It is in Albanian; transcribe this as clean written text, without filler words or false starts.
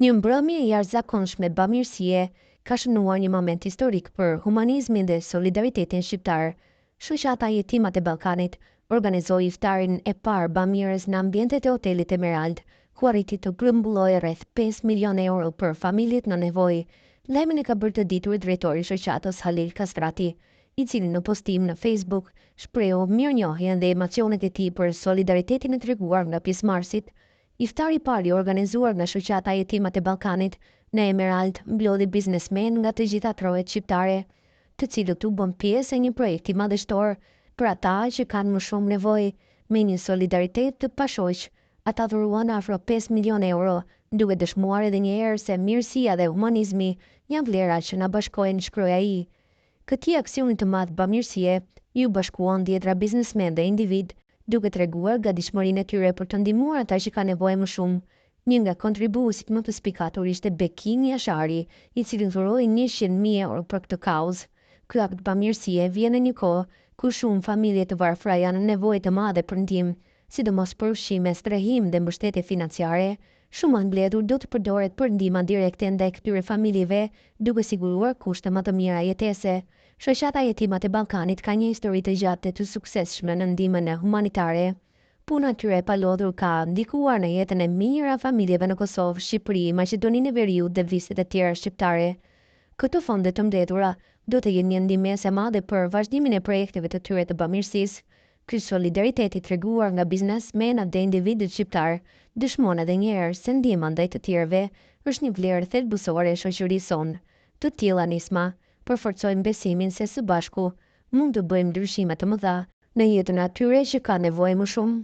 Një mbrëmje e jashtëzakonshme bamirësie ka shënuar një moment historik për humanizmin dhe solidaritetin shqiptar. Shoqata e Jetimat e Ballkanit organizoi iftarin e parë bamirës në ambientet e hotelit Emerald, ku arriti të grumbullojë rreth 5 milion euro për familjet në nevojë. Lajmin e ka bërë të ditur drejtori i shoqatës Halil Kastrati, i cili në postim në Facebook shprehu mirënjohjen dhe emocionet e tij për solidaritetin e treguar nga pjesëmarrësit. Iftari i parë i organizuar nga Shoqata e Jetimat e Ballkanit në Emerald mblodhi biznesmen nga të gjitha trojet shqiptare, të cilët u bën pjesë e një projekti madhështor për ata që kanë më shumë nevojë. Me një solidaritet të pashoq, ata dhuruan afro 5 milion euro, duke dëshmuar edhe një herë se mirësia dhe humanizmi janë vlera që na bashkojnë, shkroi ai. Këtij aksioni të madh bamirësie ju bashkuan dhjetra biznesmen dhe individ, duke treguar gatishmërinë e tyre për të ndihmuar ata që kanë nevojë më shumë. Një nga kontribuesit më të spikatur ishte Bekin Jashari, i cili dhuroi 100.000 euro për këtë kauzë. Ky akt bamirësie vjen në një kohë ku shumë familje të varfra janë në nevojë të madhe për ndihmë, sidomos për ushqime, strehim dhe mbështetje financiare. Shuma e mbledhur do të përdoret për ndihma direkte ndaj këtyre familjeve, duke siguruar kushte më të mira jetese. Shoqata e Jetimat e Ballkanit ka një histori të gjatë të suksesshme në ndihmën humanitare. Puna e tyre e palodhur ka ndikuar në jetën e mijëra familjeve në Kosovë, Shqipëri, Maqedoninë e Veriut dhe viset e tjera shqiptare. Këto fonde të mbledhura do të jenë një ndihmëse e madhe për vazhdimin e projekteve të tyre të bamirësisë. Ky solidaritet i treguar nga biznesmenët dhe individët shqiptar dëshmon edhe një herë se ndihma ndaj të tjerëve është një vlerë thelbësore e shoqërisë sonë. Të tilla nisma përforcojnë besimin se së bashku mund të bëjmë ndryshime të mëdha në jetën e atyre që kanë nevojë më shumë.